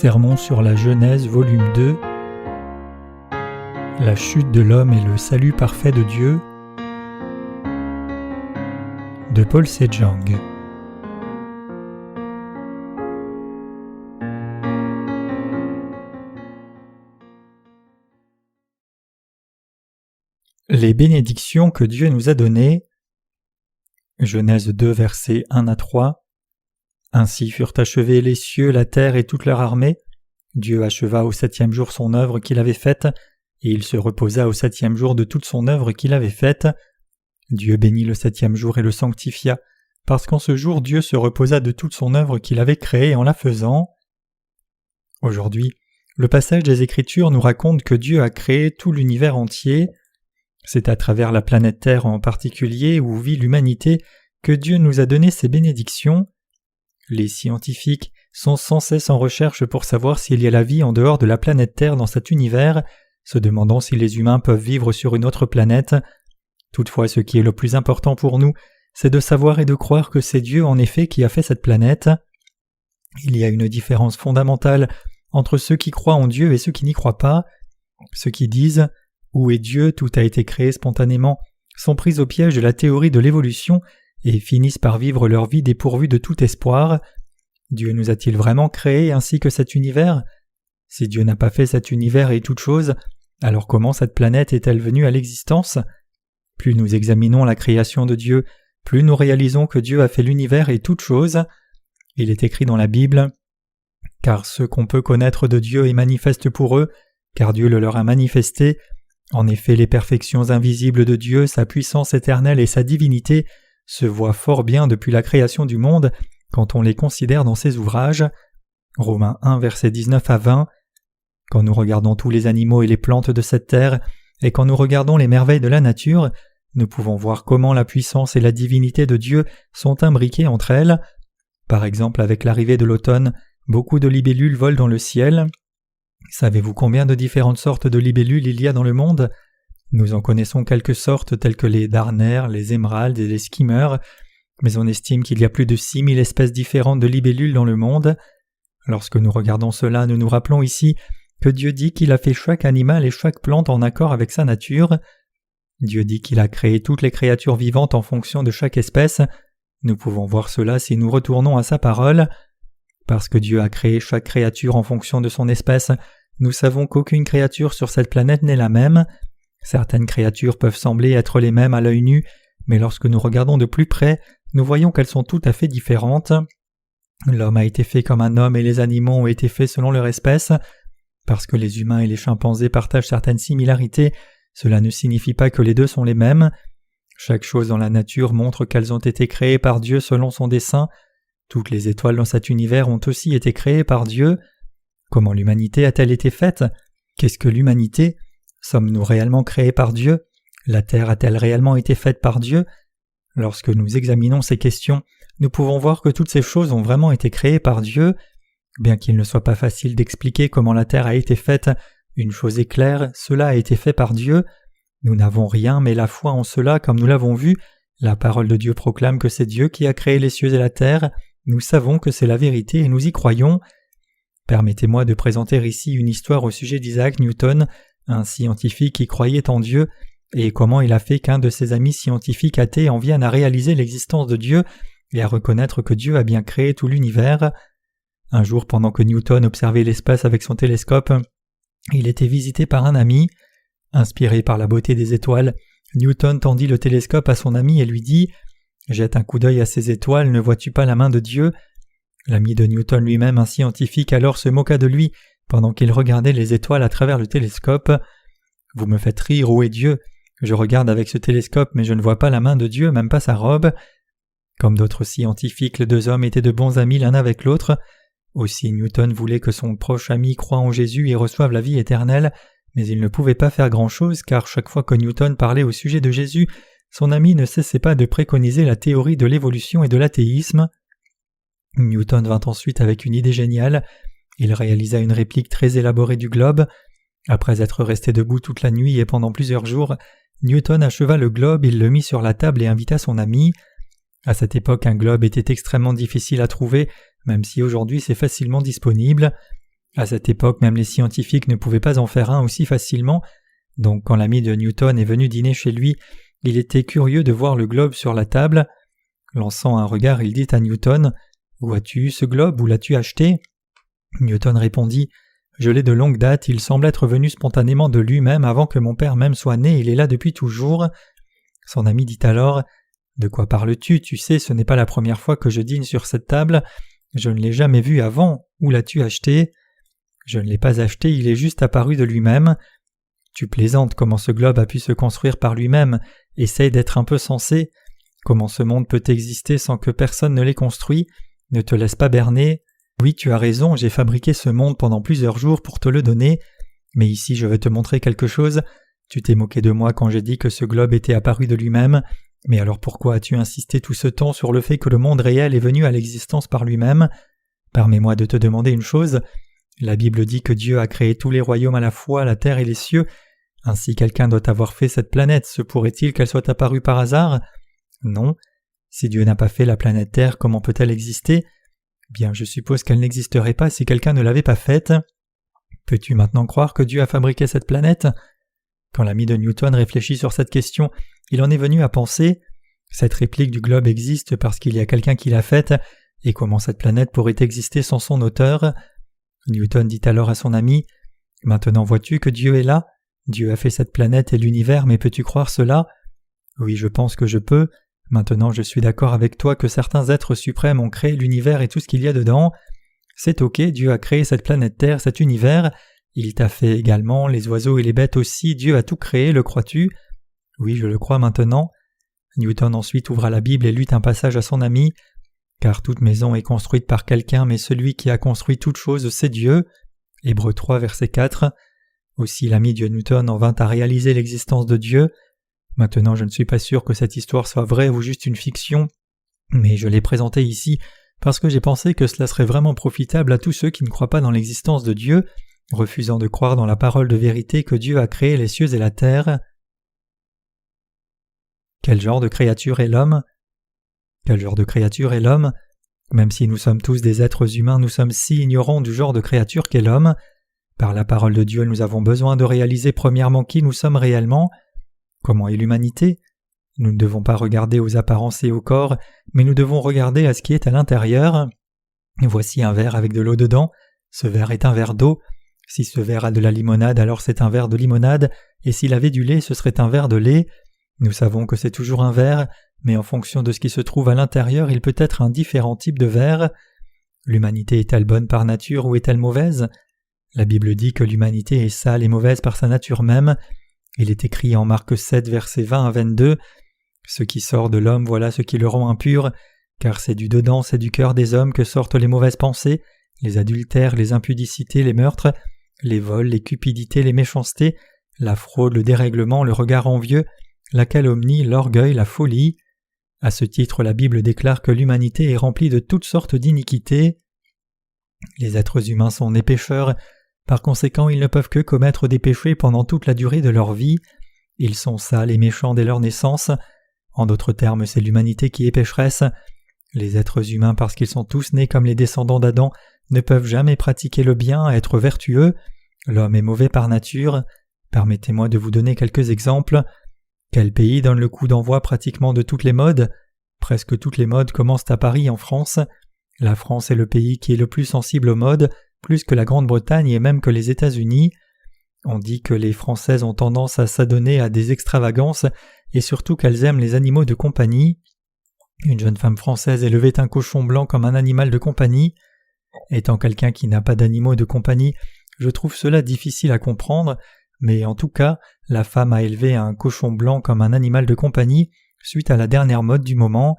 Sermon sur la Genèse, volume 2. La chute de l'homme et le salut parfait de Dieu. De Paul Sejong. Les bénédictions que Dieu nous a données. Genèse 2, versets 1 à 3. Ainsi furent achevés les cieux, la terre et toute leur armée. Dieu acheva au 7e jour son œuvre qu'il avait faite, et il se reposa au 7e jour de toute son œuvre qu'il avait faite. Dieu bénit le 7e jour et le sanctifia, parce qu'en ce jour Dieu se reposa de toute son œuvre qu'il avait créée en la faisant. Aujourd'hui, le passage des Écritures nous raconte que Dieu a créé tout l'univers entier. C'est à travers la planète Terre en particulier où vit l'humanité que Dieu nous a donné ses bénédictions. Les scientifiques sont sans cesse en recherche pour savoir s'il y a la vie en dehors de la planète Terre dans cet univers, se demandant si les humains peuvent vivre sur une autre planète. Toutefois, ce qui est le plus important pour nous, c'est de savoir et de croire que c'est Dieu en effet qui a fait cette planète. Il y a une différence fondamentale entre ceux qui croient en Dieu et ceux qui n'y croient pas. Ceux qui disent « Où est Dieu ? Tout a été créé spontanément » sont pris au piège de la théorie de l'évolution et finissent par vivre leur vie dépourvue de tout espoir. Dieu nous a-t-il vraiment créés ainsi que cet univers ? Si Dieu n'a pas fait cet univers et toute chose, alors comment cette planète est-elle venue à l'existence ? Plus nous examinons la création de Dieu, plus nous réalisons que Dieu a fait l'univers et toute chose. Il est écrit dans la Bible « Car ce qu'on peut connaître de Dieu est manifeste pour eux, car Dieu le leur a manifesté. En effet, les perfections invisibles de Dieu, sa puissance éternelle et sa divinité se voient fort bien depuis la création du monde quand on les considère dans ses ouvrages. » Romains 1, versets 19 à 20. Quand nous regardons tous les animaux et les plantes de cette terre, et quand nous regardons les merveilles de la nature, nous pouvons voir comment la puissance et la divinité de Dieu sont imbriquées entre elles. Par exemple, avec l'arrivée de l'automne, beaucoup de libellules volent dans le ciel. Savez-vous combien de différentes sortes de libellules il y a dans le monde ? Nous en connaissons quelques sortes telles que les darners, les émeraudes et les skimmers, mais on estime qu'il y a plus de 6000 espèces différentes de libellules dans le monde. Lorsque nous regardons cela, nous nous rappelons ici que Dieu dit qu'il a fait chaque animal et chaque plante en accord avec sa nature. Dieu dit qu'il a créé toutes les créatures vivantes en fonction de chaque espèce. Nous pouvons voir cela si nous retournons à sa parole. Parce que Dieu a créé chaque créature en fonction de son espèce, nous savons qu'aucune créature sur cette planète n'est la même. Certaines créatures peuvent sembler être les mêmes à l'œil nu, mais lorsque nous regardons de plus près, nous voyons qu'elles sont tout à fait différentes. L'homme a été fait comme un homme et les animaux ont été faits selon leur espèce. Parce que les humains et les chimpanzés partagent certaines similarités, cela ne signifie pas que les deux sont les mêmes. Chaque chose dans la nature montre qu'elles ont été créées par Dieu selon son dessein. Toutes les étoiles dans cet univers ont aussi été créées par Dieu. Comment l'humanité a-t-elle été faite ? Qu'est-ce que l'humanité ? Sommes-nous réellement créés par Dieu ? La terre a-t-elle réellement été faite par Dieu ? Lorsque nous examinons ces questions, nous pouvons voir que toutes ces choses ont vraiment été créées par Dieu. Bien qu'il ne soit pas facile d'expliquer comment la terre a été faite, une chose est claire, cela a été fait par Dieu. Nous n'avons rien, mais la foi en cela, comme nous l'avons vu, la parole de Dieu proclame que c'est Dieu qui a créé les cieux et la terre. Nous savons que c'est la vérité et nous y croyons. Permettez-moi de présenter ici une histoire au sujet d'Isaac Newton, un scientifique qui croyait en Dieu, et comment il a fait qu'un de ses amis scientifiques athées en vienne à réaliser l'existence de Dieu et à reconnaître que Dieu a bien créé tout l'univers. Un jour, pendant que Newton observait l'espace avec son télescope, il était visité par un ami. Inspiré par la beauté des étoiles, Newton tendit le télescope à son ami et lui dit « Jette un coup d'œil à ces étoiles, ne vois-tu pas la main de Dieu ?» L'ami de Newton lui-même, un scientifique, alors se moqua de lui pendant qu'il regardait les étoiles à travers le télescope. « Vous me faites rire, où est Dieu ? Je regarde avec ce télescope, mais je ne vois pas la main de Dieu, même pas sa robe. » Comme d'autres scientifiques, les deux hommes étaient de bons amis l'un avec l'autre. Aussi Newton voulait que son proche ami croie en Jésus et reçoive la vie éternelle, mais il ne pouvait pas faire grand-chose car chaque fois que Newton parlait au sujet de Jésus, son ami ne cessait pas de préconiser la théorie de l'évolution et de l'athéisme. Newton vint ensuite avec une idée géniale. Il réalisa une réplique très élaborée du globe. Après être resté debout toute la nuit et pendant plusieurs jours, Newton acheva le globe, il le mit sur la table et invita son ami. À cette époque, un globe était extrêmement difficile à trouver, même si aujourd'hui c'est facilement disponible. À cette époque, même les scientifiques ne pouvaient pas en faire un aussi facilement, donc quand l'ami de Newton est venu dîner chez lui, il était curieux de voir le globe sur la table. Lançant un regard, il dit à Newton « Où as-tu eu ce globe? Où l'as-tu acheté ?» Newton répondit « Je l'ai de longue date, il semble être venu spontanément de lui-même avant que mon père même soit né, il est là depuis toujours. » Son ami dit alors « De quoi parles-tu? Tu sais, ce n'est pas la première fois que je dîne sur cette table. Je ne l'ai jamais vu avant. Où l'as-tu acheté? » « Je ne l'ai pas acheté, il est juste apparu de lui-même. » Tu plaisantes, comment ce globe a pu se construire par lui-même? Essaye d'être un peu sensé. Comment ce monde peut exister sans que personne ne l'ait construit? Ne te laisse pas berner. Oui, tu as raison, j'ai fabriqué ce monde pendant plusieurs jours pour te le donner. Mais ici, je veux te montrer quelque chose. Tu t'es moqué de moi quand j'ai dit que ce globe était apparu de lui-même. Mais alors pourquoi as-tu insisté tout ce temps sur le fait que le monde réel est venu à l'existence par lui-même? Permets-moi de te demander une chose. La Bible dit que Dieu a créé tous les royaumes à la fois, la terre et les cieux. Ainsi quelqu'un doit avoir fait cette planète, se pourrait-il qu'elle soit apparue par hasard? Non. Si Dieu n'a pas fait la planète Terre, comment peut-elle exister? Bien, je suppose qu'elle n'existerait pas si quelqu'un ne l'avait pas faite. Peux-tu maintenant croire que Dieu a fabriqué cette planète? Quand l'ami de Newton réfléchit sur cette question, il en est venu à penser « Cette réplique du globe existe parce qu'il y a quelqu'un qui l'a faite, et comment cette planète pourrait exister sans son auteur ?» Newton dit alors à son ami « Maintenant vois-tu que Dieu est là? Dieu a fait cette planète et l'univers, mais peux-tu croire cela? » Oui, je pense que je peux. Maintenant je suis d'accord avec toi que certains êtres suprêmes ont créé l'univers et tout ce qu'il y a dedans. C'est ok, Dieu a créé cette planète Terre, cet univers. Il t'a fait également, les oiseaux et les bêtes aussi, Dieu a tout créé, le crois-tu? Oui, je le crois maintenant. Newton ensuite ouvra la Bible et lut un passage à son ami. Car toute maison est construite par quelqu'un, mais celui qui a construit toute chose, c'est Dieu. Hébreux 3, verset 4. Aussi l'ami de Newton en vint à réaliser l'existence de Dieu. Maintenant, je ne suis pas sûr que cette histoire soit vraie ou juste une fiction, mais je l'ai présentée ici parce que j'ai pensé que cela serait vraiment profitable à tous ceux qui ne croient pas dans l'existence de Dieu, refusant de croire dans la parole de vérité que Dieu a créé les cieux et la terre. Quel genre de créature est l'homme? Quel genre de créature est l'homme? Même si nous sommes tous des êtres humains, nous sommes si ignorants du genre de créature qu'est l'homme. Par la parole de Dieu, nous avons besoin de réaliser premièrement qui nous sommes réellement. Comment est l'humanité? Nous ne devons pas regarder aux apparences et au corps, mais nous devons regarder à ce qui est à l'intérieur. Voici un verre avec de l'eau dedans. Ce verre est un verre d'eau. Si ce verre a de la limonade, alors c'est un verre de limonade, et s'il avait du lait, ce serait un verre de lait. Nous savons que c'est toujours un verre, mais en fonction de ce qui se trouve à l'intérieur, il peut être un différent type de verre. L'humanité est-elle bonne par nature ou est-elle mauvaise? La Bible dit que l'humanité est sale et mauvaise par sa nature même. Il est écrit en Marc 7, versets 20 à 22, « Ce qui sort de l'homme, voilà ce qui le rend impur, car c'est du dedans, c'est du cœur des hommes que sortent les mauvaises pensées, les adultères, les impudicités, les meurtres, les vols, les cupidités, les méchancetés, la fraude, le dérèglement, le regard envieux, la calomnie, l'orgueil, la folie. » À ce titre, la Bible déclare que l'humanité est remplie de toutes sortes d'iniquités. Les êtres humains sont nés pécheurs, par conséquent ils ne peuvent que commettre des péchés pendant toute la durée de leur vie. Ils sont sales et méchants dès leur naissance. En d'autres termes, c'est l'humanité qui est pécheresse. Les êtres humains, parce qu'ils sont tous nés comme les descendants d'Adam, ne peuvent jamais pratiquer le bien, être vertueux. L'homme est mauvais par nature. Permettez-moi de vous donner quelques exemples. Quel pays donne le coup d'envoi pratiquement de toutes les modes? Presque toutes les modes commencent à Paris en France. La France est le pays qui est le plus sensible aux modes, plus que la Grande-Bretagne et même que les États-Unis. On dit que les Françaises ont tendance à s'adonner à des extravagances et surtout qu'elles aiment les animaux de compagnie. Une jeune femme française élevait un cochon blanc comme un animal de compagnie. Étant quelqu'un qui n'a pas d'animaux de compagnie, je trouve cela difficile à comprendre, mais en tout cas, la femme a élevé un cochon blanc comme un animal de compagnie suite à la dernière mode du moment.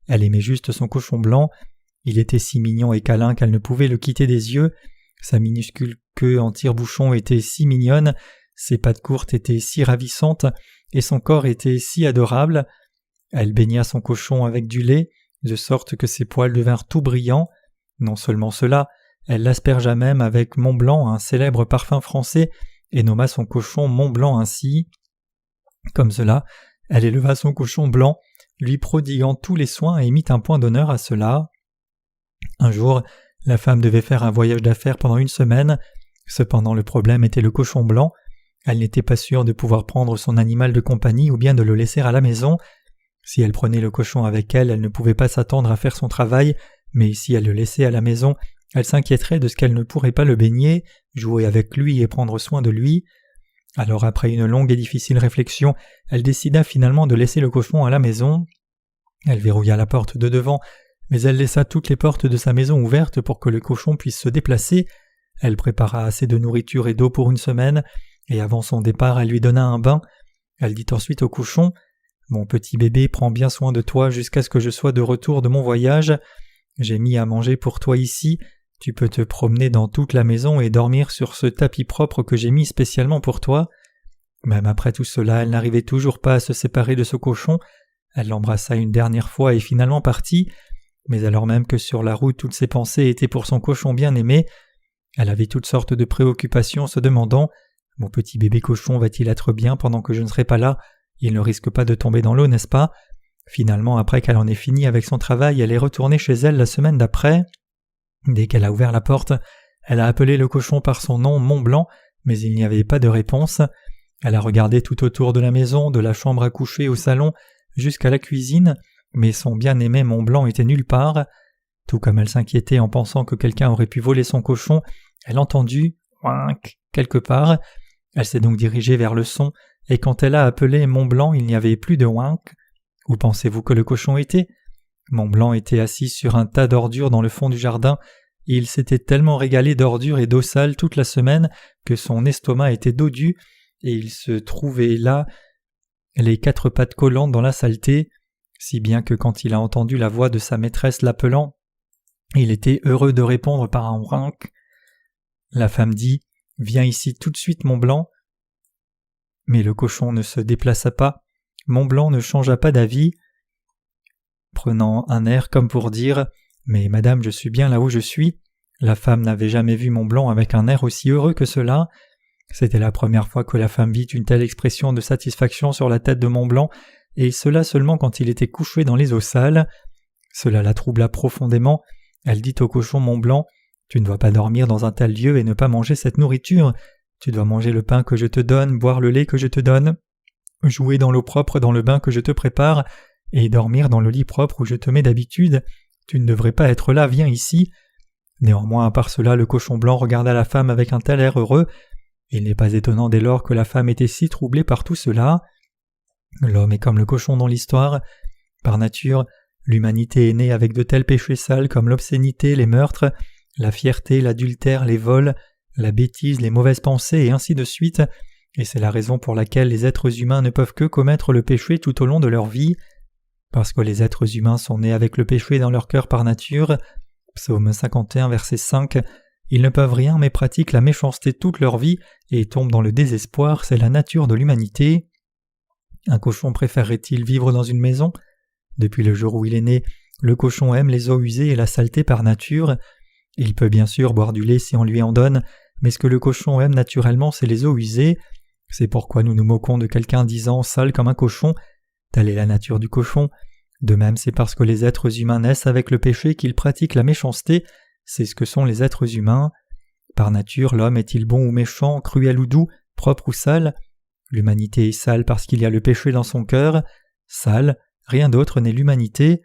Elle aimait juste son cochon blanc. Il était si mignon et câlin qu'elle ne pouvait le quitter des yeux. Sa minuscule queue en tire-bouchon était si mignonne, ses pattes courtes étaient si ravissantes, et son corps était si adorable. Elle baigna son cochon avec du lait, de sorte que ses poils devinrent tout brillants. Non seulement cela, elle l'aspergea même avec Mont Blanc, un célèbre parfum français, et nomma son cochon Mont Blanc ainsi. Comme cela, elle éleva son cochon blanc, lui prodiguant tous les soins et mit un point d'honneur à cela. Un jour, La femme devait faire un voyage d'affaires pendant 1 semaine. Cependant, le problème était le cochon blanc. Elle n'était pas sûre de pouvoir prendre son animal de compagnie ou bien de le laisser à la maison. Si elle prenait le cochon avec elle, elle ne pouvait pas s'attendre à faire son travail, mais si elle le laissait à la maison, elle s'inquiéterait de ce qu'elle ne pourrait pas le baigner, jouer avec lui et prendre soin de lui. Alors après une longue et difficile réflexion, elle décida finalement de laisser le cochon à la maison. Elle verrouilla la porte de devant, mais elle laissa toutes les portes de sa maison ouvertes pour que le cochon puisse se déplacer. Elle prépara assez de nourriture et d'eau pour 1 semaine, et avant son départ, elle lui donna un bain. Elle dit ensuite au cochon: « Mon petit bébé, prends bien soin de toi jusqu'à ce que je sois de retour de mon voyage. J'ai mis à manger pour toi ici. Tu peux te promener dans toute la maison et dormir sur ce tapis propre que j'ai mis spécialement pour toi. » Même après tout cela, elle n'arrivait toujours pas à se séparer de ce cochon. Elle l'embrassa une dernière fois et finalement partit. Mais alors même que sur la route toutes ses pensées étaient pour son cochon bien-aimé, elle avait toutes sortes de préoccupations, se demandant: « Mon petit bébé cochon va-t-il être bien pendant que je ne serai pas là? Il ne risque pas de tomber dans l'eau, n'est-ce pas ?» Finalement, après qu'elle en ait fini avec son travail, elle est retournée chez elle la semaine d'après. Dès qu'elle a ouvert la porte, elle a appelé le cochon par son nom, Mont Blanc, mais il n'y avait pas de réponse. Elle a regardé tout autour de la maison, de la chambre à coucher au salon, jusqu'à la cuisine, mais son bien-aimé Mont Blanc était nulle part. Tout comme elle s'inquiétait en pensant que quelqu'un aurait pu voler son cochon, elle entendit « ouinc » quelque part. Elle s'est donc dirigée vers le son, et quand elle a appelé Mont Blanc, il n'y avait plus de ouinc. Où pensez-vous que le cochon était? Mont Blanc était assis sur un tas d'ordures dans le fond du jardin, et il s'était tellement régalé d'ordures et d'eau sale toute la semaine que son estomac était dodu, et il se trouvait là, les 4 pattes collantes dans la saleté, si bien que quand il a entendu la voix de sa maîtresse l'appelant, il était heureux de répondre par un ouinc. La femme dit: « Viens ici tout de suite, Mont Blanc. » Mais le cochon ne se déplaça pas. Mont Blanc ne changea pas d'avis, prenant un air comme pour dire: « Mais madame, je suis bien là où je suis. » La femme n'avait jamais vu Mont Blanc avec un air aussi heureux que cela. C'était la première fois que la femme vit une telle expression de satisfaction sur la tête de Mont Blanc, et cela seulement quand il était couché dans les eaux sales. Cela la troubla profondément. Elle dit au cochon Mont Blanc: « Tu ne dois pas dormir dans un tel lieu et ne pas manger cette nourriture. Tu dois manger le pain que je te donne, boire le lait que je te donne, jouer dans l'eau propre dans le bain que je te prépare, et dormir dans le lit propre où je te mets d'habitude. Tu ne devrais pas être là, viens ici. » Néanmoins, à part cela, le cochon blanc regarda la femme avec un tel air heureux. Il n'est pas étonnant dès lors que la femme était si troublée par tout cela. L'homme est comme le cochon dans l'histoire. Par nature, l'humanité est née avec de tels péchés sales comme l'obscénité, les meurtres, la fierté, l'adultère, les vols, la bêtise, les mauvaises pensées et ainsi de suite, et c'est la raison pour laquelle les êtres humains ne peuvent que commettre le péché tout au long de leur vie. Parce que les êtres humains sont nés avec le péché dans leur cœur par nature, Psaume 51, verset 5, ils ne peuvent rien mais pratiquent la méchanceté toute leur vie et tombent dans le désespoir, c'est la nature de l'humanité. Un cochon préférerait-il vivre dans une maison? Depuis le jour où il est né, le cochon aime les eaux usées et la saleté par nature. Il peut bien sûr boire du lait si on lui en donne, mais ce que le cochon aime naturellement, c'est les eaux usées. C'est pourquoi nous nous moquons de quelqu'un disant « sale comme un cochon ». Telle est la nature du cochon. De même, c'est parce que les êtres humains naissent avec le péché qu'ils pratiquent la méchanceté. C'est ce que sont les êtres humains. Par nature, l'homme est-il bon ou méchant, cruel ou doux, propre ou sale? L'humanité est sale parce qu'il y a le péché dans son cœur. Sale, rien d'autre n'est l'humanité.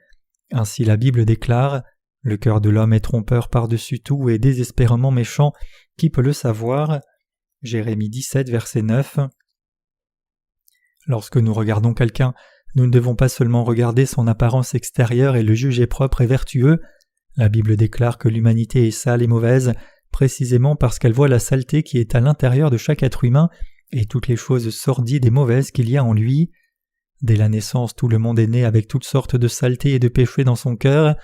Ainsi la Bible déclare: « Le cœur de l'homme est trompeur par-dessus tout et désespérément méchant, qui peut le savoir ?» Jérémie 17, verset 9. Lorsque nous regardons quelqu'un, nous ne devons pas seulement regarder son apparence extérieure et le juger propre et vertueux. La Bible déclare que l'humanité est sale et mauvaise, précisément parce qu'elle voit la saleté qui est à l'intérieur de chaque être humain et toutes les choses sordides et mauvaises qu'il y a en lui. Dès la naissance, tout le monde est né avec toutes sortes de saletés et de péchés dans son cœur.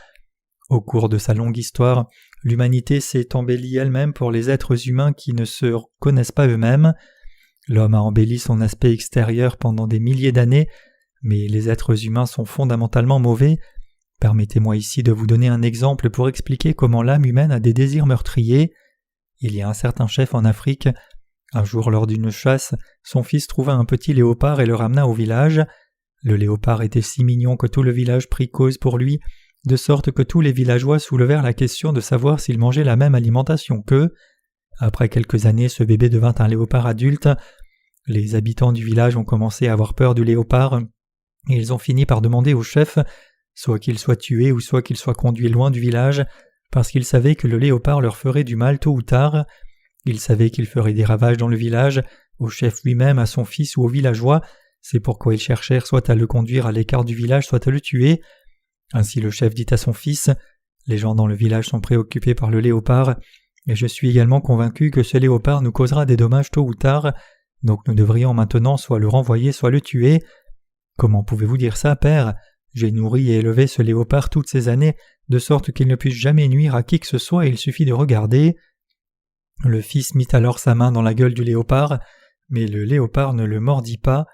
Au cours de sa longue histoire, l'humanité s'est embellie elle-même pour les êtres humains qui ne se connaissent pas eux-mêmes. L'homme a embelli son aspect extérieur pendant des milliers d'années, mais les êtres humains sont fondamentalement mauvais. Permettez-moi ici de vous donner un exemple pour expliquer comment l'âme humaine a des désirs meurtriers. Il y a un certain chef en Afrique. Un jour, lors d'une chasse, son fils trouva un petit léopard et le ramena au village. Le léopard était si mignon que tout le village prit cause pour lui, de sorte que tous les villageois soulevèrent la question de savoir s'ils mangeaient la même alimentation qu'eux. Après quelques années, ce bébé devint un léopard adulte. Les habitants du village ont commencé à avoir peur du léopard, et ils ont fini par demander au chef soit qu'il soit tué ou soit qu'il soit conduit loin du village, parce qu'ils savaient que le léopard leur ferait du mal tôt ou tard. Ils savaient qu'il ferait des ravages dans le village, au chef lui-même, à son fils ou aux villageois. C'est pourquoi ils cherchèrent soit à le conduire à l'écart du village, soit à le tuer. Ainsi le chef dit à son fils « Les gens dans le village sont préoccupés par le léopard, et je suis également convaincu que ce léopard nous causera des dommages tôt ou tard, donc nous devrions maintenant soit le renvoyer, soit le tuer. Comment pouvez-vous dire ça, père ? J'ai nourri et élevé ce léopard toutes ces années, de sorte qu'il ne puisse jamais nuire à qui que ce soit, et il suffit de regarder. » Le fils mit alors sa main dans la gueule du léopard, mais le léopard ne le mordit pas.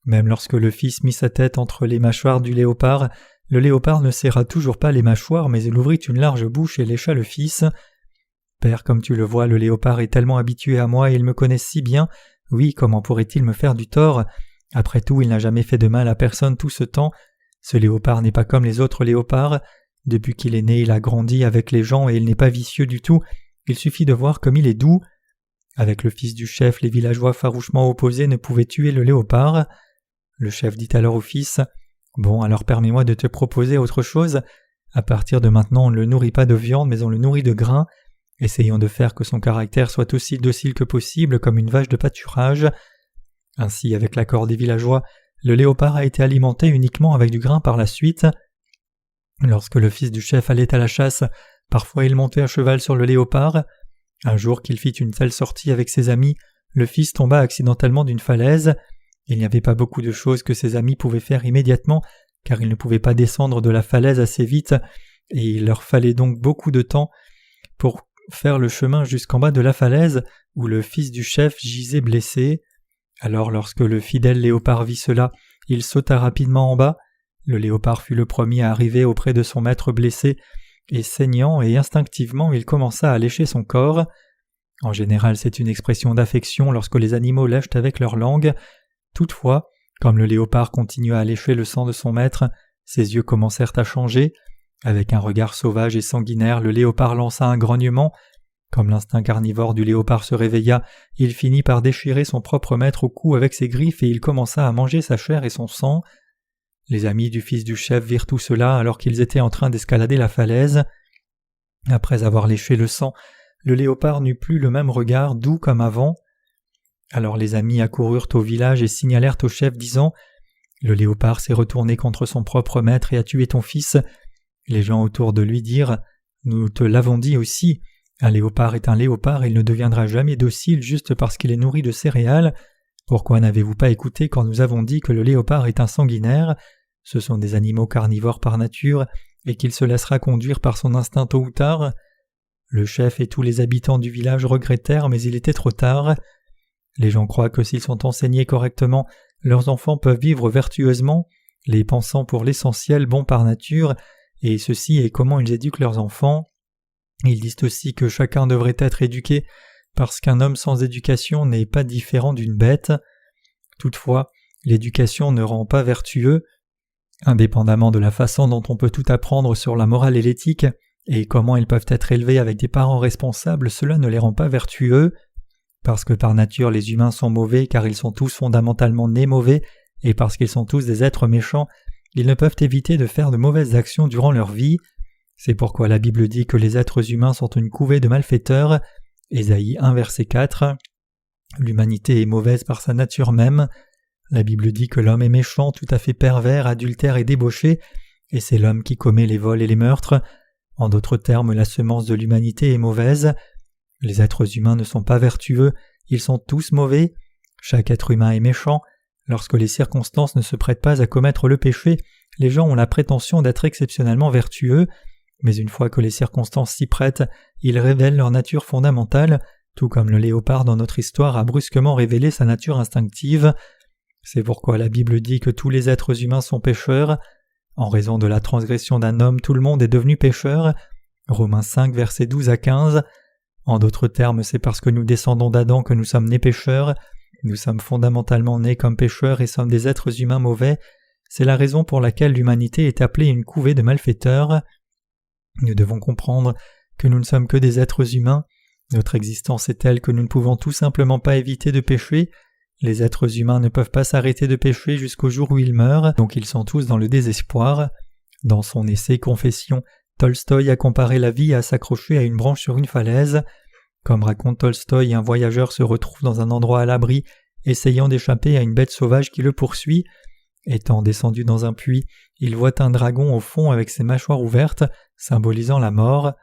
Même lorsque le fils mit sa tête entre les mâchoires du léopard, le léopard ne serra toujours pas les mâchoires, mais il ouvrit une large bouche et lécha le fils. « Père, comme tu le vois, le léopard est tellement habitué à moi et il me connaît si bien. Oui, comment pourrait-il me faire du tort ? Après tout, il n'a jamais fait de mal à personne tout ce temps. Ce léopard n'est pas comme les autres léopards. Depuis qu'il est né, il a grandi avec les gens et il n'est pas vicieux du tout. Il suffit de voir comme il est doux. » Avec le fils du chef, les villageois farouchement opposés ne pouvaient tuer le léopard. Le chef dit alors au fils « Bon, alors permets-moi de te proposer autre chose. À partir de maintenant, on ne le nourrit pas de viande, mais on le nourrit de grains. Essayons de faire que son caractère soit aussi docile que possible, comme une vache de pâturage. » Ainsi, avec l'accord des villageois, le léopard a été alimenté uniquement avec du grain par la suite. Lorsque le fils du chef allait à la chasse, parfois il montait à cheval sur le léopard. Un jour qu'il fit une telle sortie avec ses amis, le fils tomba accidentellement d'une falaise. Il n'y avait pas beaucoup de choses que ses amis pouvaient faire immédiatement, car ils ne pouvaient pas descendre de la falaise assez vite, et il leur fallait donc beaucoup de temps pour faire le chemin jusqu'en bas de la falaise, où le fils du chef gisait blessé. Alors lorsque le fidèle léopard vit cela, il sauta rapidement en bas. Le léopard fut le premier à arriver auprès de son maître blessé, et saignant et instinctivement il commença à lécher son corps. En général, c'est une expression d'affection lorsque les animaux lèchent avec leur langue. Toutefois, comme le léopard continua à lécher le sang de son maître, ses yeux commencèrent à changer. Avec un regard sauvage et sanguinaire, le léopard lança un grognement. Comme l'instinct carnivore du léopard se réveilla, il finit par déchirer son propre maître au cou avec ses griffes et il commença à manger sa chair et son sang. Les amis du fils du chef virent tout cela alors qu'ils étaient en train d'escalader la falaise. Après avoir léché le sang, le léopard n'eut plus le même regard doux comme avant. Alors les amis accoururent au village et signalèrent au chef disant « Le léopard s'est retourné contre son propre maître et a tué ton fils. » Les gens autour de lui dirent « Nous te l'avons dit aussi, un léopard est un léopard, il ne deviendra jamais docile juste parce qu'il est nourri de céréales. Pourquoi n'avez-vous pas écouté quand nous avons dit que le léopard est un sanguinaire ? Ce sont des animaux carnivores par nature et qu'il se laissera conduire par son instinct tôt ou tard. » Le chef et tous les habitants du village regrettèrent, mais il était trop tard. Les gens croient que s'ils sont enseignés correctement, leurs enfants peuvent vivre vertueusement, les pensant pour l'essentiel bons par nature, et ceci est comment ils éduquent leurs enfants. Ils disent aussi que chacun devrait être éduqué, parce qu'un homme sans éducation n'est pas différent d'une bête. Toutefois, l'éducation ne rend pas vertueux. Indépendamment de la façon dont on peut tout apprendre sur la morale et l'éthique, et comment ils peuvent être élevés avec des parents responsables, cela ne les rend pas vertueux. Parce que par nature les humains sont mauvais car ils sont tous fondamentalement nés mauvais, et parce qu'ils sont tous des êtres méchants, ils ne peuvent éviter de faire de mauvaises actions durant leur vie. C'est pourquoi la Bible dit que les êtres humains sont une couvée de malfaiteurs. Ésaïe 1 verset 4. L'humanité est mauvaise par sa nature même. La Bible dit que l'homme est méchant, tout à fait pervers, adultère et débauché, et c'est l'homme qui commet les vols et les meurtres. En d'autres termes, la semence de l'humanité est mauvaise. Les êtres humains ne sont pas vertueux, ils sont tous mauvais. Chaque être humain est méchant. Lorsque les circonstances ne se prêtent pas à commettre le péché, les gens ont la prétention d'être exceptionnellement vertueux, mais une fois que les circonstances s'y prêtent, ils révèlent leur nature fondamentale, tout comme le léopard dans notre histoire a brusquement révélé sa nature instinctive. C'est pourquoi la Bible dit que tous les êtres humains sont pécheurs. En raison de la transgression d'un homme, tout le monde est devenu pécheur. Romains 5, versets 12 à 15. En d'autres termes, c'est parce que nous descendons d'Adam que nous sommes nés pécheurs. Nous sommes fondamentalement nés comme pécheurs et sommes des êtres humains mauvais. c'est la raison pour laquelle l'humanité est appelée une couvée de malfaiteurs. Nous devons comprendre que nous ne sommes que des êtres humains. Notre existence est telle que nous ne pouvons tout simplement pas éviter de pécher. Les êtres humains ne peuvent pas s'arrêter de pécher jusqu'au jour où ils meurent, donc ils sont tous dans le désespoir. Dans son essai Confession, Tolstoï a comparé la vie à s'accrocher à une branche sur une falaise. Comme raconte Tolstoï, un voyageur se retrouve dans un endroit à l'abri, essayant d'échapper à une bête sauvage qui le poursuit. Étant descendu dans un puits, il voit un dragon au fond avec ses mâchoires ouvertes, symbolisant la mort.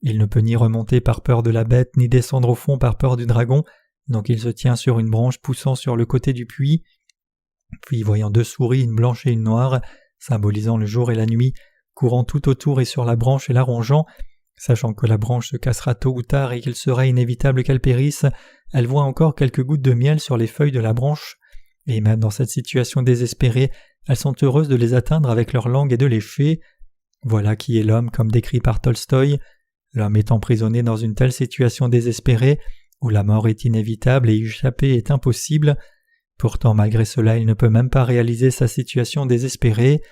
Il ne peut ni remonter par peur de la bête, ni descendre au fond par peur du dragon, donc il se tient sur une branche poussant sur le côté du puits. Puis, voyant deux souris, une blanche et une noire, symbolisant le jour et la nuit, courant tout autour et sur la branche et la rongeant, sachant que la branche se cassera tôt ou tard et qu'il sera inévitable qu'elle périsse, elle voit encore quelques gouttes de miel sur les feuilles de la branche, et même dans cette situation désespérée, elles sont heureuses de les atteindre avec leur langue et de lécher. Voilà qui est l'homme comme décrit par Tolstoï. L'homme est emprisonné dans une telle situation désespérée, où la mort est inévitable et y échapper est impossible. Pourtant, malgré cela, il ne peut même pas réaliser sa situation désespérée.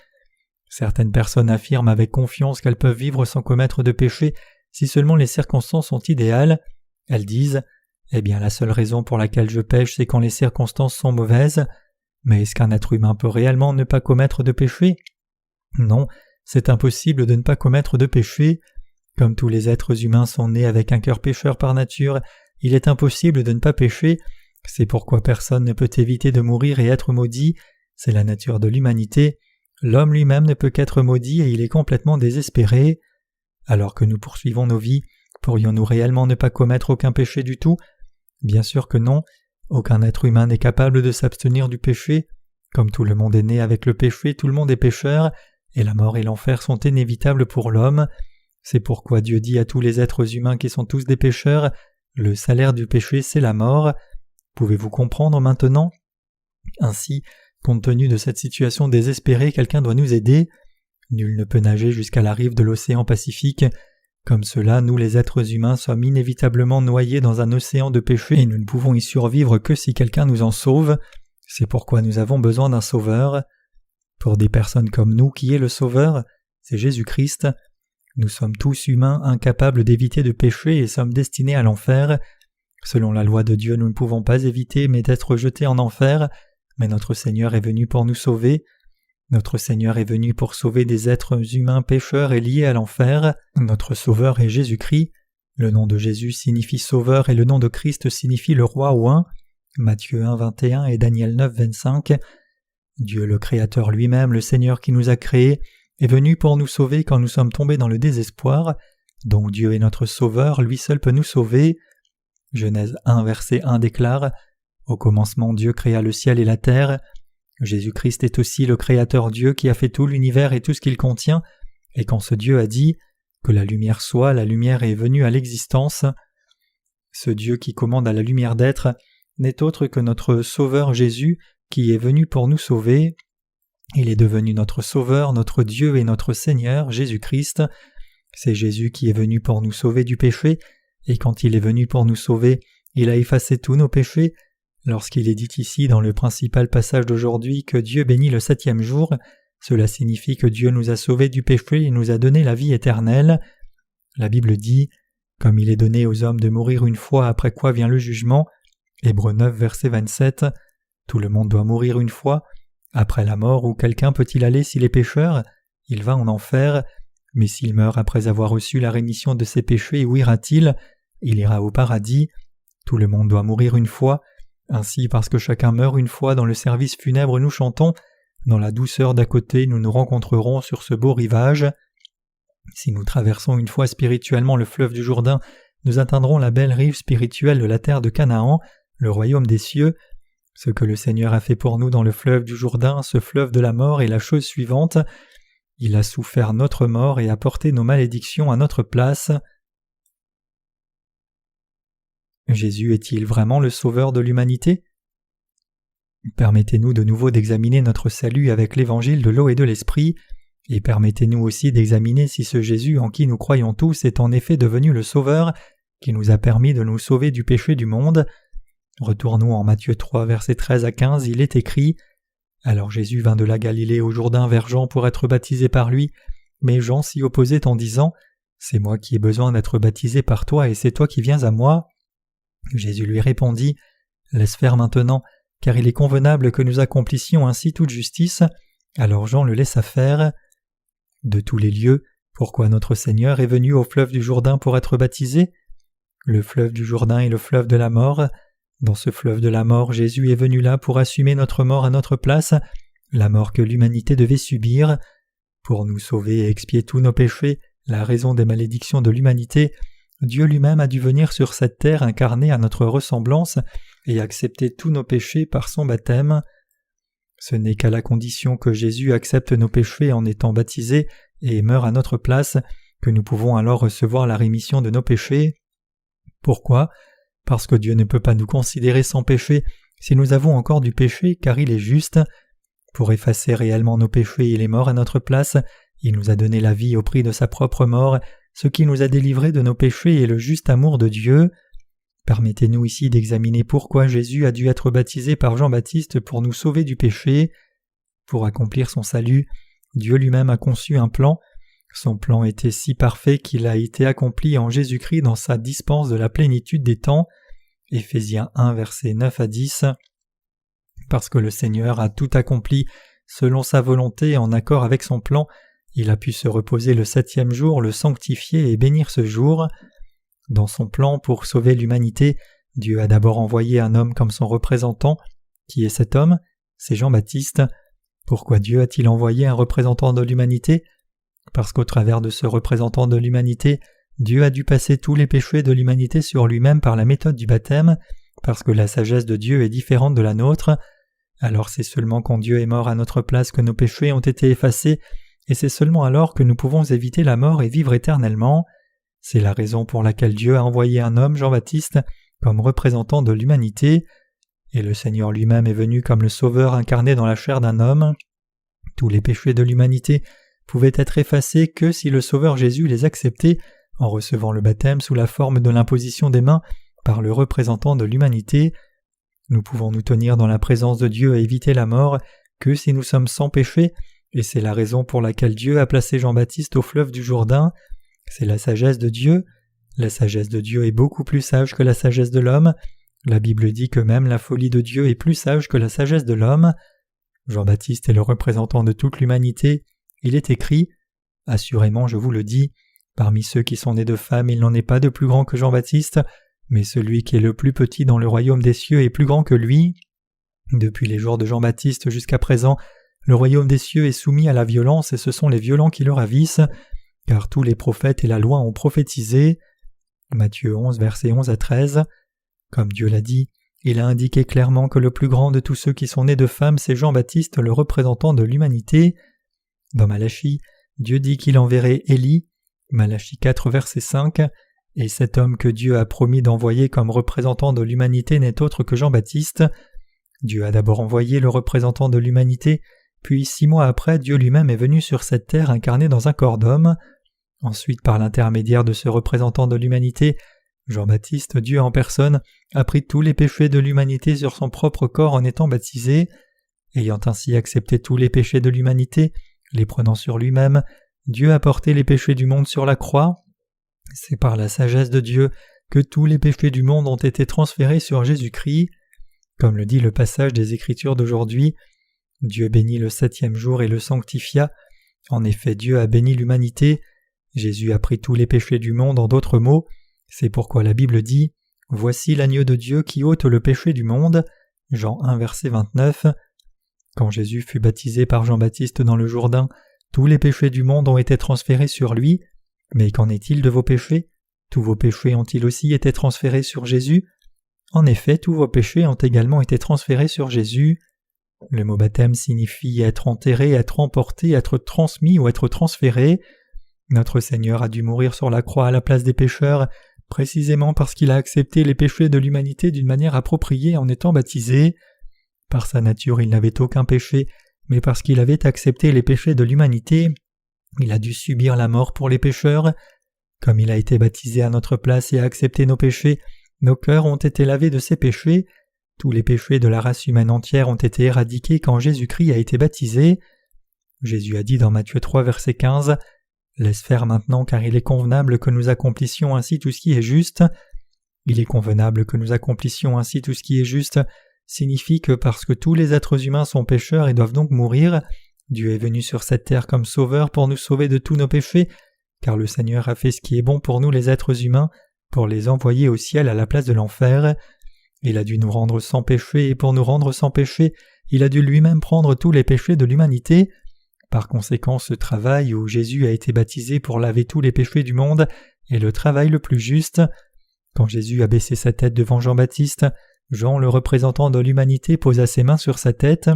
Certaines personnes affirment avec confiance qu'elles peuvent vivre sans commettre de péché si seulement les circonstances sont idéales. Elles disent « Eh bien, la seule raison pour laquelle je pêche, c'est quand les circonstances sont mauvaises. » Mais est-ce qu'un être humain peut réellement ne pas commettre de péché? Non, c'est impossible de ne pas commettre de péché. Comme tous les êtres humains sont nés avec un cœur pécheur par nature, il est impossible de ne pas pécher. C'est pourquoi personne ne peut éviter de mourir et être maudit. C'est la nature de l'humanité. L'homme lui-même ne peut qu'être maudit et il est complètement désespéré. Alors que nous poursuivons nos vies, pourrions-nous réellement ne pas commettre aucun péché du tout? Bien sûr que non. Aucun être humain n'est capable de s'abstenir du péché. Comme tout le monde est né avec le péché, tout le monde est pécheur, et la mort et l'enfer sont inévitables pour l'homme. C'est pourquoi Dieu dit à tous les êtres humains qui sont tous des pécheurs, « Le salaire du péché, c'est la mort ». Pouvez-vous comprendre maintenant? Ainsi, compte tenu de cette situation désespérée, quelqu'un doit nous aider. Nul ne peut nager jusqu'à la rive de l'océan Pacifique. Comme cela, nous les êtres humains sommes inévitablement noyés dans un océan de péché et nous ne pouvons y survivre que si quelqu'un nous en sauve. C'est pourquoi nous avons besoin d'un sauveur. Pour des personnes comme nous, qui est le sauveur? C'est Jésus-Christ. Nous sommes tous humains incapables d'éviter de pécher et sommes destinés à l'enfer. Selon la loi de Dieu, nous ne pouvons pas éviter mais d'être jetés en enfer, mais notre Seigneur est venu pour nous sauver. Notre Seigneur est venu pour sauver des êtres humains pécheurs et liés à l'enfer. Notre Sauveur est Jésus-Christ. Le nom de Jésus signifie Sauveur et le nom de Christ signifie le Roi ou un. Matthieu 1, 21 et Daniel 9, 25. Dieu le Créateur lui-même, le Seigneur qui nous a créés, est venu pour nous sauver quand nous sommes tombés dans le désespoir. Donc Dieu est notre Sauveur, lui seul peut nous sauver. Genèse 1, verset 1 déclare « Au commencement Dieu créa le ciel et la terre ». Jésus-Christ est aussi le Créateur Dieu qui a fait tout l'univers et tout ce qu'il contient, et quand ce Dieu a dit « Que la lumière soit », la lumière est venue à l'existence. Ce Dieu qui commande à la lumière d'être n'est autre que notre Sauveur Jésus qui est venu pour nous sauver. Il est devenu notre Sauveur, notre Dieu et notre Seigneur, Jésus-Christ. C'est Jésus qui est venu pour nous sauver du péché, et quand il est venu pour nous sauver, il a effacé tous nos péchés. Lorsqu'il est dit ici dans le principal passage d'aujourd'hui que Dieu bénit le 7e jour, cela signifie que Dieu nous a sauvés du péché et nous a donné la vie éternelle. La Bible dit « Comme il est donné aux hommes de mourir une fois après quoi vient le jugement » Hébreux 9, verset 27. Tout le monde doit mourir une fois. Après la mort, où quelqu'un peut-il aller s'il est pécheur? Il va en enfer. Mais s'il meurt après avoir reçu la rémission de ses péchés, où ira-t-il? Il ira au paradis. Tout le monde doit mourir une fois. Ainsi, parce que chacun meurt une fois dans le service funèbre, nous chantons « Dans la douceur d'à côté, nous nous rencontrerons sur ce beau rivage ». Si nous traversons une fois spirituellement le fleuve du Jourdain, nous atteindrons la belle rive spirituelle de la terre de Canaan, le royaume des cieux. Ce que le Seigneur a fait pour nous dans le fleuve du Jourdain, ce fleuve de la mort, est la chose suivante. Il a souffert notre mort et a porté nos malédictions à notre place. Jésus est-il vraiment le sauveur de l'humanité? Permettez-nous de nouveau d'examiner notre salut avec l'évangile de l'eau et de l'esprit, et permettez-nous aussi d'examiner si ce Jésus en qui nous croyons tous est en effet devenu le sauveur qui nous a permis de nous sauver du péché du monde. Retournons en Matthieu 3, versets 13 à 15, il est écrit « Alors Jésus vint de la Galilée au Jourdain vers Jean pour être baptisé par lui, mais Jean s'y opposait en disant « C'est moi qui ai besoin d'être baptisé par toi et c'est toi qui viens à moi ». Jésus lui répondit « Laisse faire maintenant, car il est convenable que nous accomplissions ainsi toute justice. » Alors Jean le laissa faire. De tous les lieux, pourquoi notre Seigneur est venu au fleuve du Jourdain pour être baptisé? Le fleuve du Jourdain est le fleuve de la mort. Dans ce fleuve de la mort, Jésus est venu là pour assumer notre mort à notre place, la mort que l'humanité devait subir. Pour nous sauver et expier tous nos péchés, la raison des malédictions de l'humanité, Dieu lui-même a dû venir sur cette terre incarné à notre ressemblance et accepter tous nos péchés par son baptême. Ce n'est qu'à la condition que Jésus accepte nos péchés en étant baptisé et meurt à notre place que nous pouvons alors recevoir la rémission de nos péchés. Pourquoi? Parce que Dieu ne peut pas nous considérer sans péché si nous avons encore du péché, car il est juste. Pour effacer réellement nos péchés, il est mort à notre place, il nous a donné la vie au prix de sa propre mort, ce qui nous a délivrés de nos péchés et le juste amour de Dieu. Permettez-nous ici d'examiner pourquoi Jésus a dû être baptisé par Jean-Baptiste pour nous sauver du péché. Pour accomplir son salut, Dieu lui-même a conçu un plan. Son plan était si parfait qu'il a été accompli en Jésus-Christ dans sa dispense de la plénitude des temps. Éphésiens 1, versets 9 à 10. Parce que le Seigneur a tout accompli selon sa volonté en accord avec son plan, il a pu se reposer le 7e jour, le sanctifier et bénir ce jour. Dans son plan pour sauver l'humanité, Dieu a d'abord envoyé un homme comme son représentant. Qui est cet homme? C'est Jean-Baptiste. Pourquoi Dieu a-t-il envoyé un représentant de l'humanité? Parce qu'au travers de ce représentant de l'humanité, Dieu a dû passer tous les péchés de l'humanité sur lui-même par la méthode du baptême, parce que la sagesse de Dieu est différente de la nôtre. Alors c'est seulement quand Dieu est mort à notre place que nos péchés ont été effacés, et c'est seulement alors que nous pouvons éviter la mort et vivre éternellement. C'est la raison pour laquelle Dieu a envoyé un homme, Jean-Baptiste, comme représentant de l'humanité, et le Seigneur lui-même est venu comme le Sauveur incarné dans la chair d'un homme. Tous les péchés de l'humanité pouvaient être effacés que si le Sauveur Jésus les acceptait en recevant le baptême sous la forme de l'imposition des mains par le représentant de l'humanité. Nous pouvons nous tenir dans la présence de Dieu et éviter la mort que si nous sommes sans péché, et c'est la raison pour laquelle Dieu a placé Jean-Baptiste au fleuve du Jourdain. C'est la sagesse de Dieu. La sagesse de Dieu est beaucoup plus sage que la sagesse de l'homme. La Bible dit que même la folie de Dieu est plus sage que la sagesse de l'homme. Jean-Baptiste est le représentant de toute l'humanité. Il est écrit « Assurément, je vous le dis, parmi ceux qui sont nés de femmes, il n'en est pas de plus grand que Jean-Baptiste, mais celui qui est le plus petit dans le royaume des cieux est plus grand que lui. Depuis les jours de Jean-Baptiste jusqu'à présent, le royaume des cieux est soumis à la violence et ce sont les violents qui le ravissent, car tous les prophètes et la loi ont prophétisé. » Matthieu 11, versets 11 à 13. Comme Dieu l'a dit, il a indiqué clairement que le plus grand de tous ceux qui sont nés de femmes, c'est Jean-Baptiste, le représentant de l'humanité. Dans Malachie, Dieu dit qu'il enverrait Élie, Malachie 4, verset 5, et cet homme que Dieu a promis d'envoyer comme représentant de l'humanité n'est autre que Jean-Baptiste. Dieu a d'abord envoyé le représentant de l'humanité, puis 6 mois après, Dieu lui-même est venu sur cette terre incarné dans un corps d'homme. Ensuite, par l'intermédiaire de ce représentant de l'humanité, Jean-Baptiste, Dieu en personne, a pris tous les péchés de l'humanité sur son propre corps en étant baptisé. Ayant ainsi accepté tous les péchés de l'humanité, les prenant sur lui-même, Dieu a porté les péchés du monde sur la croix. C'est par la sagesse de Dieu que tous les péchés du monde ont été transférés sur Jésus-Christ. Comme le dit le passage des Écritures d'aujourd'hui, Dieu bénit le 7e jour et le sanctifia. En effet, Dieu a béni l'humanité. Jésus a pris tous les péchés du monde, en d'autres mots. C'est pourquoi la Bible dit « Voici l'agneau de Dieu qui ôte le péché du monde » Jean 1, verset 29. Quand Jésus fut baptisé par Jean-Baptiste dans le Jourdain, tous les péchés du monde ont été transférés sur lui. Mais qu'en est-il de vos péchés? Tous vos péchés ont-ils aussi été transférés sur Jésus? En effet, tous vos péchés ont également été transférés sur Jésus. Le mot baptême signifie être enterré, être emporté, être transmis ou être transféré. Notre Seigneur a dû mourir sur la croix à la place des pécheurs, précisément parce qu'il a accepté les péchés de l'humanité d'une manière appropriée en étant baptisé. Par sa nature, il n'avait aucun péché, mais parce qu'il avait accepté les péchés de l'humanité, il a dû subir la mort pour les pécheurs. Comme il a été baptisé à notre place et a accepté nos péchés, nos cœurs ont été lavés de ses péchés. Tous les péchés de la race humaine entière ont été éradiqués quand Jésus-Christ a été baptisé. Jésus a dit dans Matthieu 3, verset 15 « Laisse faire maintenant, car il est convenable que nous accomplissions ainsi tout ce qui est juste. » Il est convenable que nous accomplissions ainsi tout ce qui est juste signifie que parce que tous les êtres humains sont pécheurs et doivent donc mourir, Dieu est venu sur cette terre comme sauveur pour nous sauver de tous nos péchés, car le Seigneur a fait ce qui est bon pour nous les êtres humains, pour les envoyer au ciel à la place de l'enfer. Il a dû nous rendre sans péché, et pour nous rendre sans péché, il a dû lui-même prendre tous les péchés de l'humanité. Par conséquent, ce travail où Jésus a été baptisé pour laver tous les péchés du monde est le travail le plus juste. Quand Jésus a baissé sa tête devant Jean-Baptiste, Jean, le représentant de l'humanité, posa ses mains sur sa tête,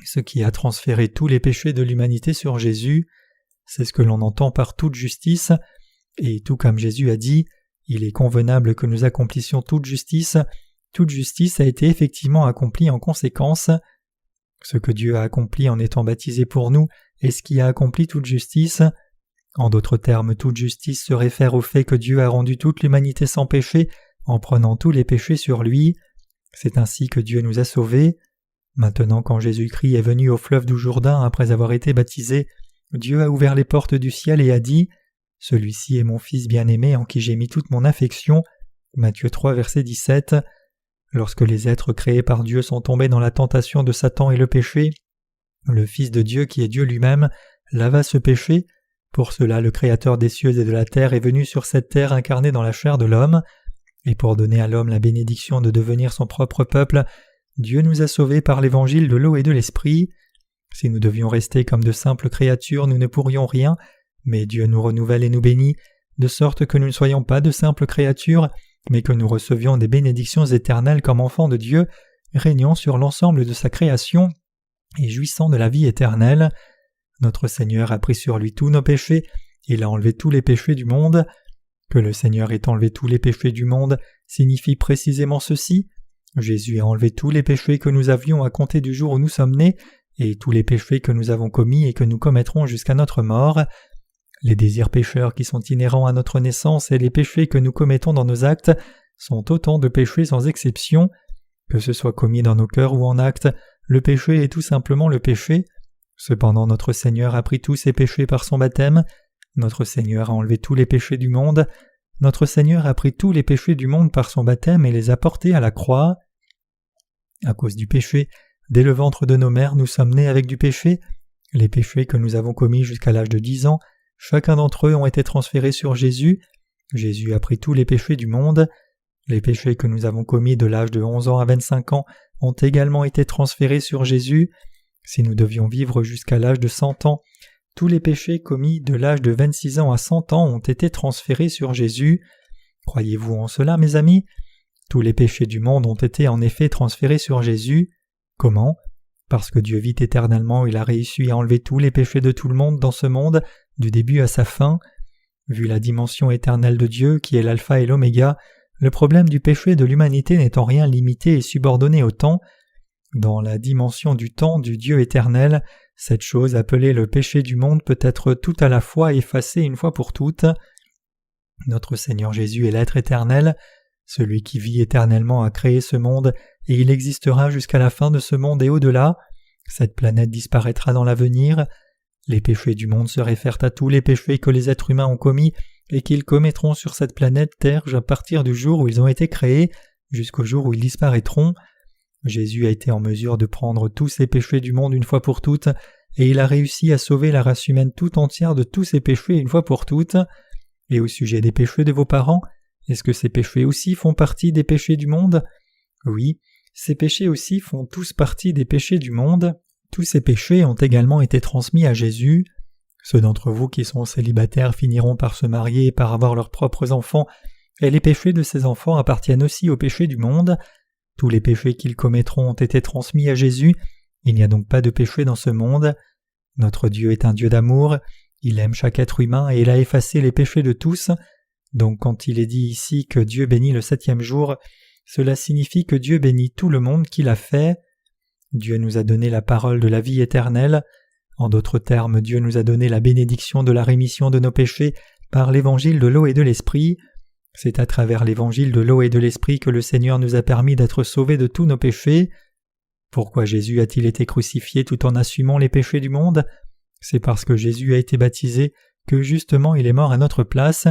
ce qui a transféré tous les péchés de l'humanité sur Jésus. C'est ce que l'on entend par toute justice, et tout comme Jésus a dit, il est convenable que nous accomplissions toute justice a été effectivement accomplie en conséquence. Ce que Dieu a accompli en étant baptisé pour nous est ce qui a accompli toute justice. En d'autres termes, toute justice se réfère au fait que Dieu a rendu toute l'humanité sans péché en prenant tous les péchés sur lui. C'est ainsi que Dieu nous a sauvés. Maintenant, quand Jésus-Christ est venu au fleuve du Jourdain après avoir été baptisé, Dieu a ouvert les portes du ciel et a dit « Celui-ci est mon Fils bien-aimé en qui j'ai mis toute mon affection » Matthieu 3, verset 17. Lorsque les êtres créés par Dieu sont tombés dans la tentation de Satan et le péché, le Fils de Dieu qui est Dieu lui-même lava ce péché. Pour cela, le Créateur des cieux et de la terre est venu sur cette terre incarné dans la chair de l'homme. Et pour donner à l'homme la bénédiction de devenir son propre peuple, Dieu nous a sauvés par l'évangile de l'eau et de l'esprit. Si nous devions rester comme de simples créatures, nous ne pourrions rien, mais Dieu nous renouvelle et nous bénit, de sorte que nous ne soyons pas de simples créatures, mais que nous recevions des bénédictions éternelles comme enfants de Dieu, régnant sur l'ensemble de sa création et jouissant de la vie éternelle. Notre Seigneur a pris sur lui tous nos péchés, il a enlevé tous les péchés du monde. Que le Seigneur ait enlevé tous les péchés du monde signifie précisément ceci. Jésus a enlevé tous les péchés que nous avions à compter du jour où nous sommes nés, et tous les péchés que nous avons commis et que nous commettrons jusqu'à notre mort. Les désirs pécheurs qui sont inhérents à notre naissance et les péchés que nous commettons dans nos actes sont autant de péchés sans exception. Que ce soit commis dans nos cœurs ou en actes, le péché est tout simplement le péché. Cependant, notre Seigneur a pris tous ses péchés par son baptême. Notre Seigneur a enlevé tous les péchés du monde. Notre Seigneur a pris tous les péchés du monde par son baptême et les a portés à la croix. À cause du péché, dès le ventre de nos mères, nous sommes nés avec du péché. Les péchés que nous avons commis jusqu'à l'âge de 10 ans, chacun d'entre eux ont été transférés sur Jésus. Jésus a pris tous les péchés du monde. Les péchés que nous avons commis de l'âge de 11 ans à 25 ans ont également été transférés sur Jésus. Si nous devions vivre jusqu'à l'âge de 100 ans, tous les péchés commis de l'âge de 26 ans à 100 ans ont été transférés sur Jésus. Croyez-vous en cela, mes amis? Tous les péchés du monde ont été en effet transférés sur Jésus. Comment? Parce que Dieu vit éternellement, il a réussi à enlever tous les péchés de tout le monde dans ce monde, du début à sa fin. Vu la dimension éternelle de Dieu, qui est l'alpha et l'oméga, le problème du péché de l'humanité n'est en rien limité et subordonné au temps. Dans la dimension du temps du Dieu éternel, cette chose appelée le péché du monde peut être tout à la fois effacée une fois pour toutes. Notre Seigneur Jésus est l'être éternel. Celui qui vit éternellement a créé ce monde et il existera jusqu'à la fin de ce monde et au-delà. Cette planète disparaîtra dans l'avenir. Les péchés du monde se réfèrent à tous les péchés que les êtres humains ont commis et qu'ils commettront sur cette planète Terre à partir du jour où ils ont été créés jusqu'au jour où ils disparaîtront. Jésus a été en mesure de prendre tous ces péchés du monde une fois pour toutes et il a réussi à sauver la race humaine tout entière de tous ces péchés une fois pour toutes. Et au sujet des péchés de vos parents, est-ce que ces péchés aussi font partie des péchés du monde? Oui, ces péchés aussi font tous partie des péchés du monde. Tous ces péchés ont également été transmis à Jésus. Ceux d'entre vous qui sont célibataires finiront par se marier et par avoir leurs propres enfants, et les péchés de ces enfants appartiennent aussi aux péchés du monde. Tous les péchés qu'ils commettront ont été transmis à Jésus, il n'y a donc pas de péché dans ce monde. Notre Dieu est un Dieu d'amour, il aime chaque être humain et il a effacé les péchés de tous. Donc quand il est dit ici que Dieu bénit le 7e jour, cela signifie que Dieu bénit tout le monde qu'il a fait. Dieu nous a donné la parole de la vie éternelle. En d'autres termes, Dieu nous a donné la bénédiction de la rémission de nos péchés par l'évangile de l'eau et de l'esprit. C'est à travers l'évangile de l'eau et de l'esprit que le Seigneur nous a permis d'être sauvés de tous nos péchés. Pourquoi Jésus a-t-il été crucifié tout en assumant les péchés du monde? C'est parce que Jésus a été baptisé que justement il est mort à notre place.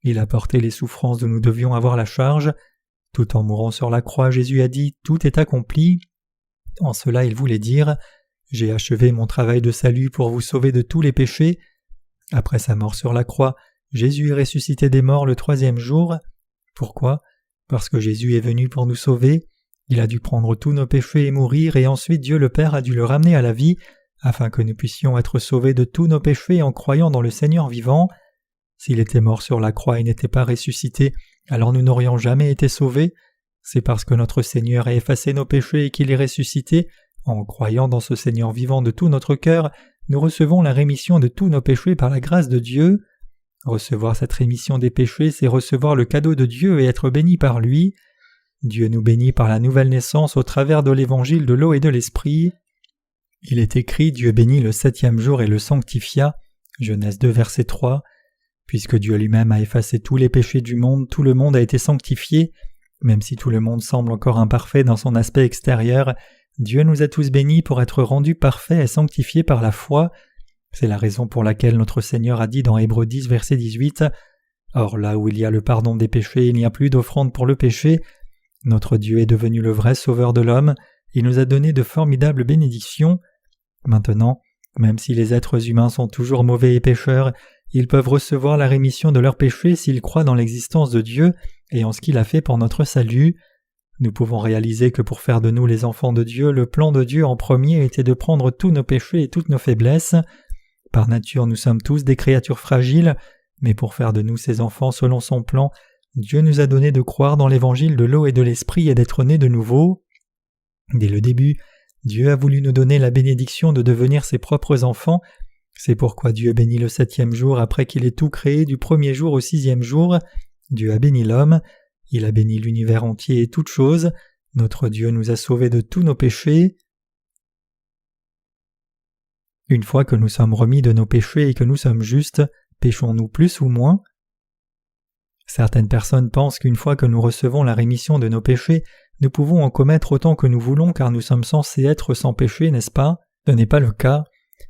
Il a porté les souffrances dont nous devions avoir la charge. Tout en mourant sur la croix, Jésus a dit « Tout est accompli ». En cela, il voulait dire « J'ai achevé mon travail de salut pour vous sauver de tous les péchés ». Après sa mort sur la croix, Jésus est ressuscité des morts le 3e jour. Pourquoi? Parce que Jésus est venu pour nous sauver. Il a dû prendre tous nos péchés et mourir, et ensuite Dieu le Père a dû le ramener à la vie, afin que nous puissions être sauvés de tous nos péchés en croyant dans le Seigneur vivant. S'il était mort sur la croix et n'était pas ressuscité, alors nous n'aurions jamais été sauvés. C'est parce que notre Seigneur a effacé nos péchés et qu'il est ressuscité. En croyant dans ce Seigneur vivant de tout notre cœur, nous recevons la rémission de tous nos péchés par la grâce de Dieu. Recevoir cette rémission des péchés, c'est recevoir le cadeau de Dieu et être béni par lui. Dieu nous bénit par la nouvelle naissance au travers de l'évangile de l'eau et de l'esprit. Il est écrit « Dieu bénit le 7e jour et le sanctifia » Genèse 2, verset 3. Puisque Dieu lui-même a effacé tous les péchés du monde, tout le monde a été sanctifié. Même si tout le monde semble encore imparfait dans son aspect extérieur, Dieu nous a tous bénis pour être rendus parfaits et sanctifiés par la foi. C'est la raison pour laquelle notre Seigneur a dit dans Hébreux 10, verset 18 « Or là où il y a le pardon des péchés, il n'y a plus d'offrande pour le péché. Notre Dieu est devenu le vrai sauveur de l'homme. Il nous a donné de formidables bénédictions. Maintenant, même si les êtres humains sont toujours mauvais et pécheurs, ils peuvent recevoir la rémission de leurs péchés s'ils croient dans l'existence de Dieu et en ce qu'il a fait pour notre salut. Nous pouvons réaliser que pour faire de nous les enfants de Dieu, le plan de Dieu en premier était de prendre tous nos péchés et toutes nos faiblesses. Par nature, nous sommes tous des créatures fragiles, mais pour faire de nous ses enfants selon son plan, Dieu nous a donné de croire dans l'évangile de l'eau et de l'esprit et d'être nés de nouveau. Dès le début, Dieu a voulu nous donner la bénédiction de devenir ses propres enfants. C'est pourquoi Dieu bénit le 7e jour après qu'il ait tout créé du 1er jour au 6e jour. Dieu a béni l'homme, il a béni l'univers entier et toutes choses. Notre Dieu nous a sauvés de tous nos péchés. Une fois que nous sommes remis de nos péchés et que nous sommes justes, péchons-nous plus ou moins? Certaines personnes pensent qu'une fois que nous recevons la rémission de nos péchés, nous pouvons en commettre autant que nous voulons car nous sommes censés être sans péché, n'est-ce pas? Ce n'est pas le cas.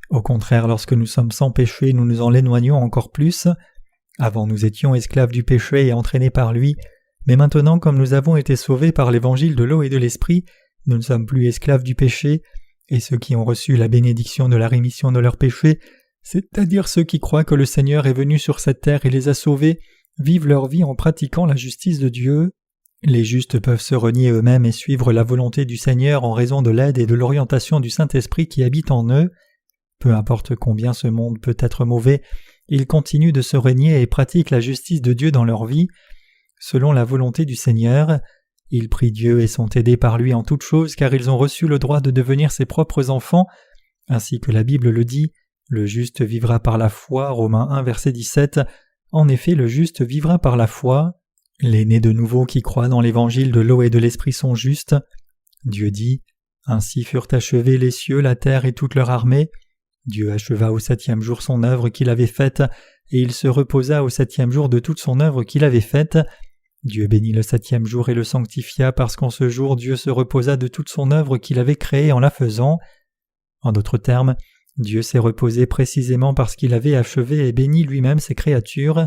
Au contraire, lorsque nous sommes sans péché, nous nous en éloignons encore plus. Avant, nous étions esclaves du péché et entraînés par lui, mais maintenant, comme nous avons été sauvés par l'évangile de l'eau et de l'esprit, nous ne sommes plus esclaves du péché, et ceux qui ont reçu la bénédiction de la rémission de leurs péchés, c'est-à-dire ceux qui croient que le Seigneur est venu sur cette terre et les a sauvés, vivent leur vie en pratiquant la justice de Dieu. Les justes peuvent se renier eux-mêmes et suivre la volonté du Seigneur en raison de l'aide et de l'orientation du Saint-Esprit qui habite en eux. Peu importe combien ce monde peut être mauvais, ils continuent de se renier et pratiquent la justice de Dieu dans leur vie. Selon la volonté du Seigneur, ils prient Dieu et sont aidés par lui en toutes choses car ils ont reçu le droit de devenir ses propres enfants, ainsi que la Bible le dit, le juste vivra par la foi, Romains 1 verset 17. En effet, le juste vivra par la foi. Les nés de nouveau qui croient dans l'évangile de l'eau et de l'esprit sont justes. Dieu dit « Ainsi furent achevés les cieux, la terre et toute leur armée. Dieu acheva au 7e jour son œuvre qu'il avait faite, et il se reposa au 7e jour de toute son œuvre qu'il avait faite. Dieu bénit le 7e jour et le sanctifia parce qu'en ce jour Dieu se reposa de toute son œuvre qu'il avait créée en la faisant. » En d'autres termes, Dieu s'est reposé précisément parce qu'il avait achevé et béni lui-même ses créatures.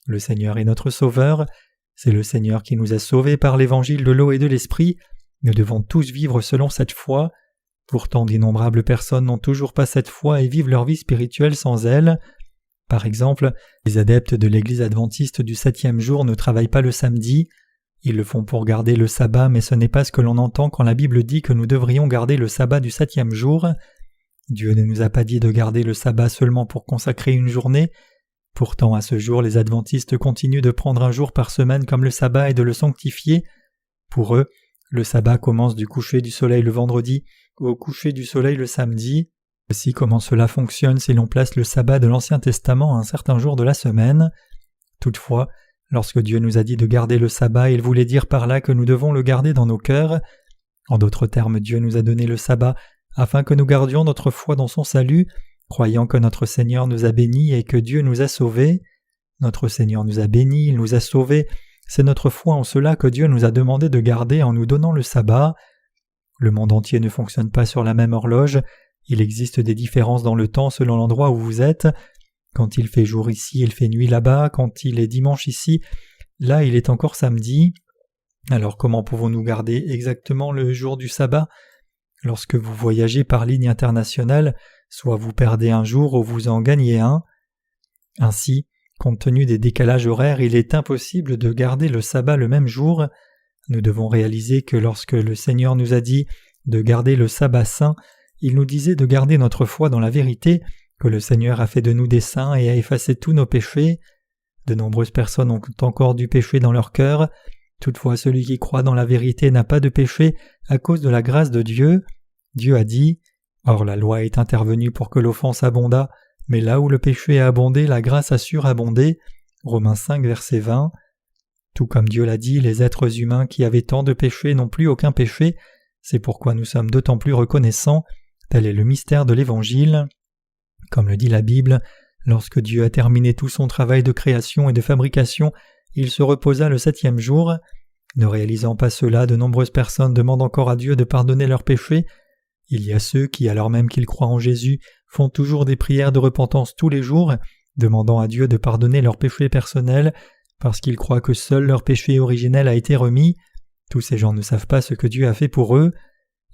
Le Seigneur est notre Sauveur. C'est le Seigneur qui nous a sauvés par l'évangile de l'eau et de l'esprit. Nous devons tous vivre selon cette foi. Pourtant, d'innombrables personnes n'ont toujours pas cette foi et vivent leur vie spirituelle sans elle. Par exemple, les adeptes de l'Église adventiste du 7e jour ne travaillent pas le samedi. Ils le font pour garder le sabbat, mais ce n'est pas ce que l'on entend quand la Bible dit que nous devrions garder le sabbat du 7e jour. Dieu ne nous a pas dit de garder le sabbat seulement pour consacrer une journée. Pourtant, à ce jour, les adventistes continuent de prendre un jour par semaine comme le sabbat et de le sanctifier. Pour eux, le sabbat commence du coucher du soleil le vendredi au coucher du soleil le samedi. Voici comment cela fonctionne si l'on place le sabbat de l'Ancien Testament à un certain jour de la semaine. Toutefois, lorsque Dieu nous a dit de garder le sabbat, il voulait dire par là que nous devons le garder dans nos cœurs. En d'autres termes, Dieu nous a donné le sabbat afin que nous gardions notre foi dans son salut, croyant que notre Seigneur nous a bénis et que Dieu nous a sauvés. Notre Seigneur nous a bénis, il nous a sauvés. C'est notre foi en cela que Dieu nous a demandé de garder en nous donnant le sabbat. Le monde entier ne fonctionne pas sur la même horloge. Il existe des différences dans le temps selon l'endroit où vous êtes. Quand il fait jour ici, il fait nuit là-bas. Quand il est dimanche ici, là il est encore samedi. Alors comment pouvons-nous garder exactement le jour du sabbat ? Lorsque vous voyagez par ligne internationale, soit vous perdez un jour ou vous en gagnez un. Ainsi, compte tenu des décalages horaires, il est impossible de garder le sabbat le même jour. Nous devons réaliser que lorsque le Seigneur nous a dit de garder le sabbat saint, il nous disait de garder notre foi dans la vérité, que le Seigneur a fait de nous des saints et a effacé tous nos péchés. De nombreuses personnes ont encore du péché dans leur cœur. Toutefois, celui qui croit dans la vérité n'a pas de péché à cause de la grâce de Dieu. Dieu a dit « Or la loi est intervenue pour que l'offense abondât, mais là où le péché a abondé, la grâce a surabondé. » Romains 5, verset 20. Tout comme Dieu l'a dit, les êtres humains qui avaient tant de péchés n'ont plus aucun péché. C'est pourquoi nous sommes d'autant plus reconnaissants. Tel est le mystère de l'Évangile. Comme le dit la Bible, lorsque Dieu a terminé tout son travail de création et de fabrication, il se reposa le 7e jour. Ne réalisant pas cela, de nombreuses personnes demandent encore à Dieu de pardonner leurs péchés. Il y a ceux qui, alors même qu'ils croient en Jésus, font toujours des prières de repentance tous les jours, demandant à Dieu de pardonner leurs péchés personnels, parce qu'ils croient que seul leur péché originel a été remis. Tous ces gens ne savent pas ce que Dieu a fait pour eux.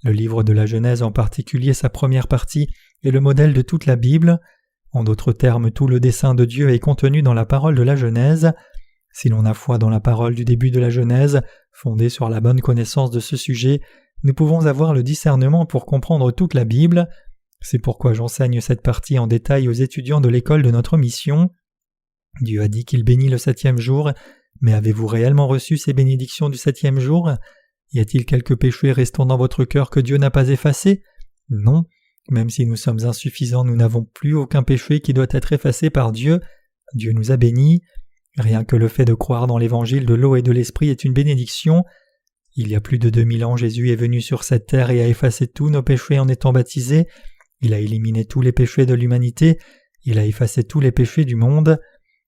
Le livre de la Genèse, en particulier sa première partie, est le modèle de toute la Bible. En d'autres termes, tout le dessein de Dieu est contenu dans la parole de la Genèse. Si l'on a foi dans la parole du début de la Genèse, fondée sur la bonne connaissance de ce sujet, nous pouvons avoir le discernement pour comprendre toute la Bible. C'est pourquoi j'enseigne cette partie en détail aux étudiants de l'école de notre mission. Dieu a dit qu'il bénit le 7e jour, mais avez-vous réellement reçu ces bénédictions du 7e jour ? Y a-t-il quelques péchés restant dans votre cœur que Dieu n'a pas effacés ? Non. Même si nous sommes insuffisants, nous n'avons plus aucun péché qui doit être effacé par Dieu. Dieu nous a bénis. Rien que le fait de croire dans l'évangile de l'eau et de l'esprit est une bénédiction. Il y a plus de 2000 ans, Jésus est venu sur cette terre et a effacé tous nos péchés en étant baptisé. Il a éliminé tous les péchés de l'humanité. Il a effacé tous les péchés du monde.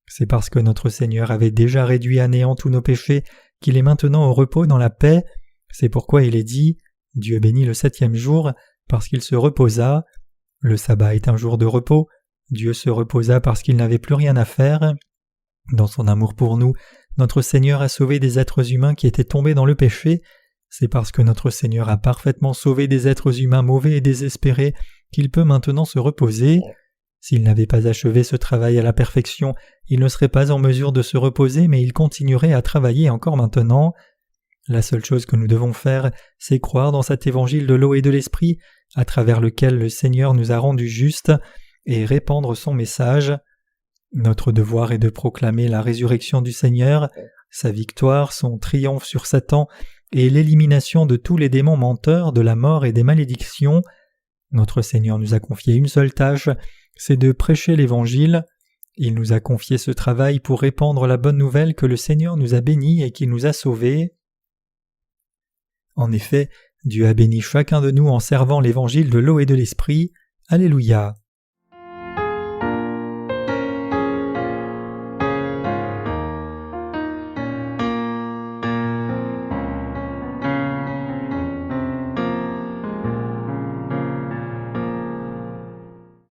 C'est parce que notre Seigneur avait déjà réduit à néant tous nos péchés qu'il est maintenant au repos dans la paix. C'est pourquoi il est dit « Dieu bénit le 7e jour » parce qu'il se reposa. Le sabbat est un jour de repos. Dieu se reposa parce qu'il n'avait plus rien à faire. Dans son amour pour nous, notre Seigneur a sauvé des êtres humains qui étaient tombés dans le péché. C'est parce que notre Seigneur a parfaitement sauvé des êtres humains mauvais et désespérés qu'il peut maintenant se reposer. S'il n'avait pas achevé ce travail à la perfection, il ne serait pas en mesure de se reposer, mais il continuerait à travailler encore maintenant. La seule chose que nous devons faire, c'est croire dans cet évangile de l'eau et de l'esprit, à travers lequel le Seigneur nous a rendus justes, et répandre son message. Notre devoir est de proclamer la résurrection du Seigneur, sa victoire, son triomphe sur Satan, et l'élimination de tous les démons menteurs, de la mort et des malédictions. Notre Seigneur nous a confié une seule tâche, c'est de prêcher l'Évangile. Il nous a confié ce travail pour répandre la bonne nouvelle que le Seigneur nous a bénis et qu'il nous a sauvés. En effet, Dieu a béni chacun de nous en servant l'Évangile de l'eau et de l'Esprit. Alléluia.